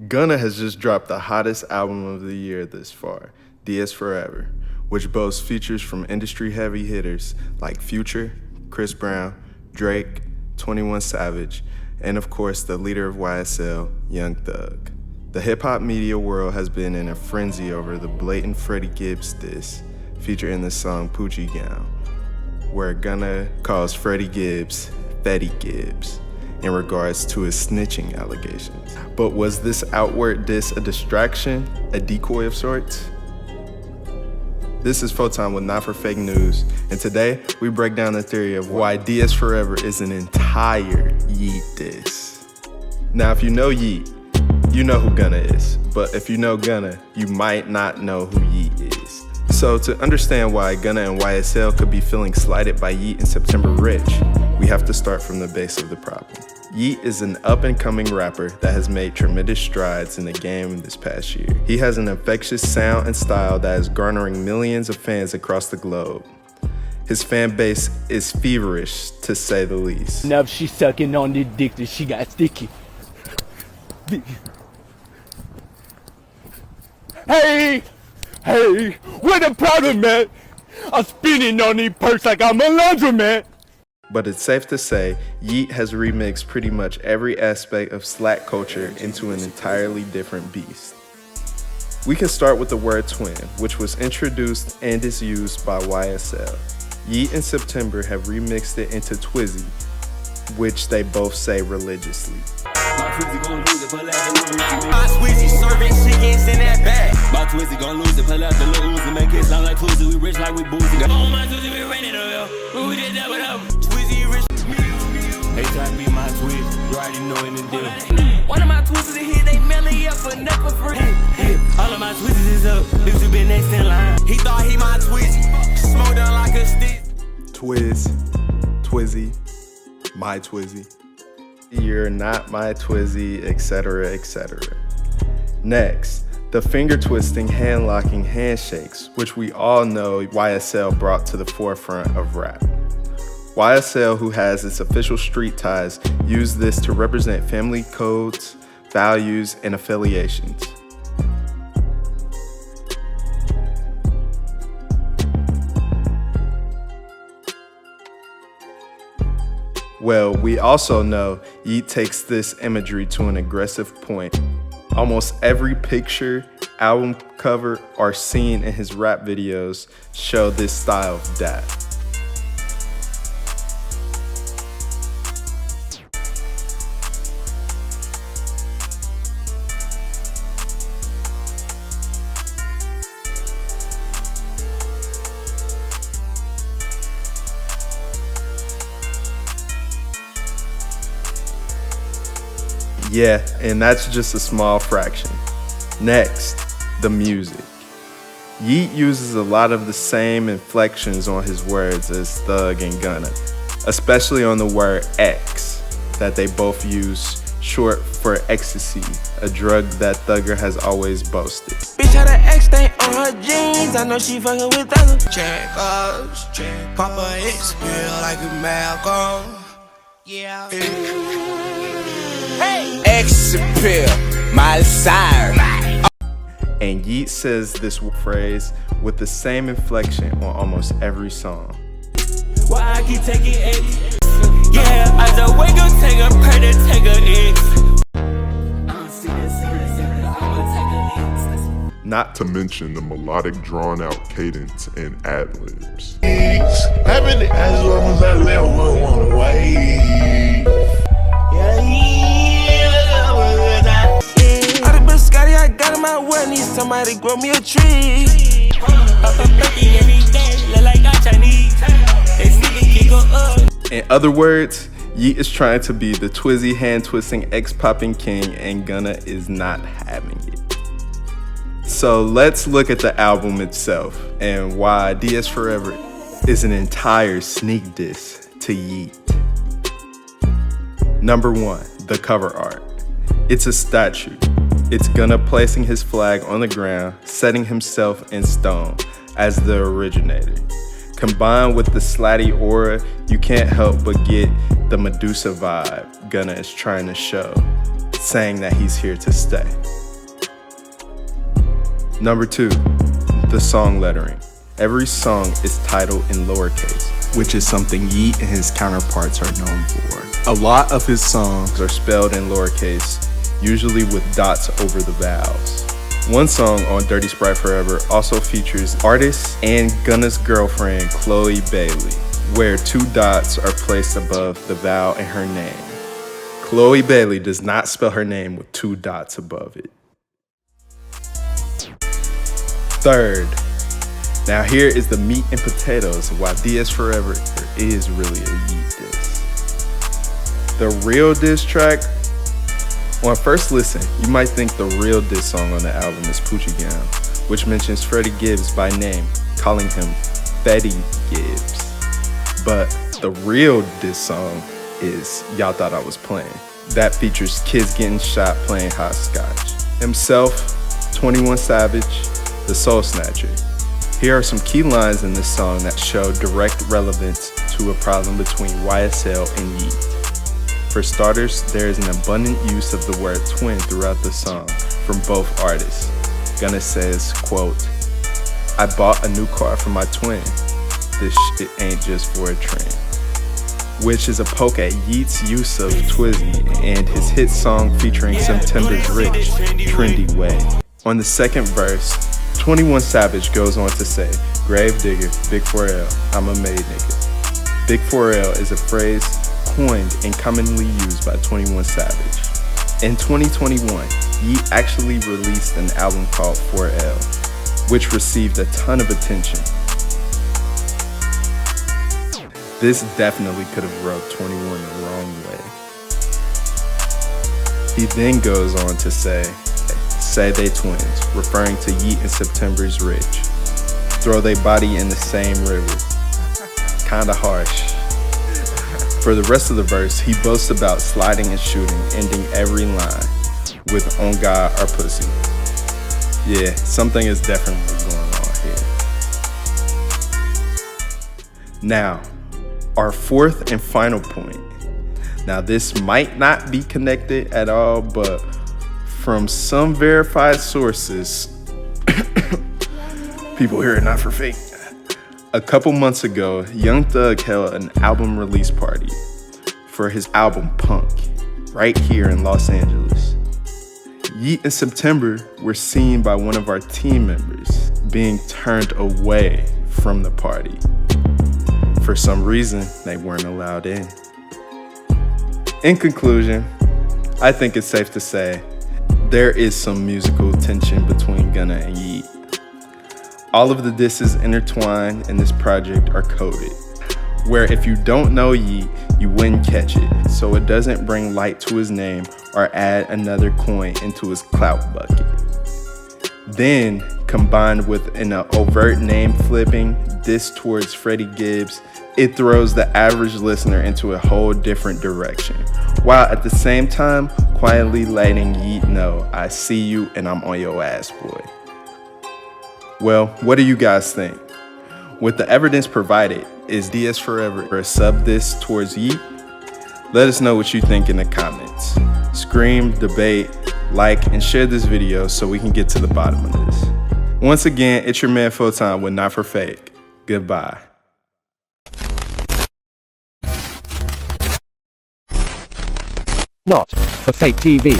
Gunna has just dropped the hottest album of the year this far, DS4EVER, which boasts features from industry heavy hitters like Future, Chris Brown, Drake, 21 Savage, and of course the leader of YSL, Young Thug. The hip-hop media world has been in a frenzy over the blatant Freddie Gibbs diss featured in the song Poochie Gown, where Gunna calls Freddie Gibbs Fetty Gibbs in regards to his snitching allegations. But was this outward diss a distraction, a decoy of sorts? This is Photon with Not For Fake News, and today we break down the theory of why DS4EVER is an entire Yeat diss. Now if you know Yeat, you know who Gunna is, but if you know Gunna, you might not know who Yeat is. So to understand why Gunna and YSL could be feeling slighted by Yeat and September Rich, we have to start from the base of the problem. Yeat is an up-and-coming rapper that has made tremendous strides in the game this past year. He has an infectious sound and style that is garnering millions of fans across the globe. His fan base is feverish, to say the least. Now she's sucking on the dick that she got sticky. Hey, what the problem, man? I'm spinning on these perks like I'm a laundromat. But it's safe to say, Yeat has remixed pretty much every aspect of slack culture into an entirely different beast. We can start with the word twin, which was introduced and is used by YSL. Yeat and September have remixed it into Twizzy, which they both say religiously. My Twizzy gon' lose it, pull out the little Uzi. My Twizzy serving chickens in that bag. My Twizzy gon' lose it, pull out the little Uzi. Make it sound like Twizzy, we rich like we boozy. Oh, my Twizzy, we raining on you. When we did that without Twizzy rich. They try to be my Twizzy, you already know in the deal. One of my Twizzys is here, they mailing up for nothing for free. All of my Twizzys is up, these two been next in line. He thought he my Twizzy, smoked down like a stick. Twizzy, my Twizzy. You're not my Twizzy, etc., etc. Next, the finger-twisting, hand-locking handshakes, which we all know YSL brought to the forefront of rap. YSL, who has its official street ties, used this to represent family codes, values, and affiliations. Well, we also know Yeat takes this imagery to an aggressive point. Almost every picture, album cover, or scene in his rap videos show this style of dap. Yeah, and that's just a small fraction. Next, the music. Yeat uses a lot of the same inflections on his words as Thug and Gunna, especially on the word X, that they both use short for ecstasy, a drug that Thugger has always boasted. Bitch had an X stain on her jeans, I know she fucking with others. Checkers, Papa X feel like a Malcolm. Yeah. Hey, X appeal, my sire. And Yeat says this phrase with the same inflection on almost every song. Why I keep taking X? Yeah, I just wake up, take a per to take a X. Not to mention the melodic drawn-out cadence and ad-libs. As long as I live, I wanna wait. I got in my way, need somebody grow me a tree. In other words, Yeat is trying to be the Twizzy hand-twisting X-popping king, and Gunna is not having it. So let's look at the album itself and why DS4EVER is an entire sneak diss to Yeat. Number 1, the cover art. It's a statue. It's Gunna placing his flag on the ground, setting himself in stone as the originator. Combined with the slatty aura, you can't help but get the Medusa vibe Gunna is trying to show. saying that he's here to stay. Number 2, the song lettering. Every song is titled in lowercase, which is something Yeat and his counterparts are known for. A lot of his songs are spelled in lowercase, usually with dots over the vowels. One song on Dirty Sprite Forever also features artist and Gunna's girlfriend, Chloe Bailey, where 2 dots are placed above the vowel in her name. Chloe Bailey does not spell her name with 2 dots above it. Third, now here is the meat and potatoes of why DS4EVER is really a Yeat diss. The real diss track, on first listen, you might think the real diss song on the album is Poochie Gown, which mentions Freddie Gibbs by name, calling him Fetty Gibbs. But the real diss song is Y'all Thought I Was Playing. That features kids getting shot playing hopscotch. Himself, 21 Savage, the Soul Snatcher. Here are some key lines in this song that show direct relevance to a problem between YSL and Yeat. For starters, there is an abundant use of the word twin throughout the song from both artists. Gunna says, quote, "I bought a new car for my twin. This shit ain't just for a trend." Which is a poke at Yeat's use of Twizzy and his hit song featuring September's Rich, Trendy Way. On the second verse, 21 Savage goes on to say, "Grave digger, Big 4L, I'm a made nigga." Big 4L is a phrase coined and commonly used by 21 Savage. In 2021, Yeat actually released an album called 4L, which received a ton of attention. This definitely could have rubbed 21 the wrong way. He then goes on to say they twins, referring to Yeat and September's Rich. Throw they body in the same river. Kinda harsh. For the rest of the verse, he boasts about sliding and shooting, ending every line with "on God or pussy." Yeah, something is definitely going on here. Now, our fourth and final point. Now, this might not be connected at all, but from some verified sources, people here are not for fake. A couple months ago, Young Thug held an album release party for his album Punk, right here in Los Angeles. Yeat and September were seen by one of our team members being turned away from the party. For some reason, they weren't allowed in. In conclusion, I think it's safe to say there is some musical tension between Gunna and Yeat. All of the disses intertwined in this project are coded, where if you don't know Yeat, you wouldn't catch it, so it doesn't bring light to his name or add another coin into his clout bucket. Then, combined with an overt name flipping diss towards Freddie Gibbs, it throws the average listener into a whole different direction, while at the same time quietly letting Yeat know, "I see you and I'm on your ass, boy." Well, what do you guys think? With the evidence provided, is DS4EVER a sub diss towards Yeat? Let us know what you think in the comments. Scream, debate, like, and share this video so we can get to the bottom of this. Once again, it's your man Photon with Not For Fake. Goodbye. Not For Fake TV.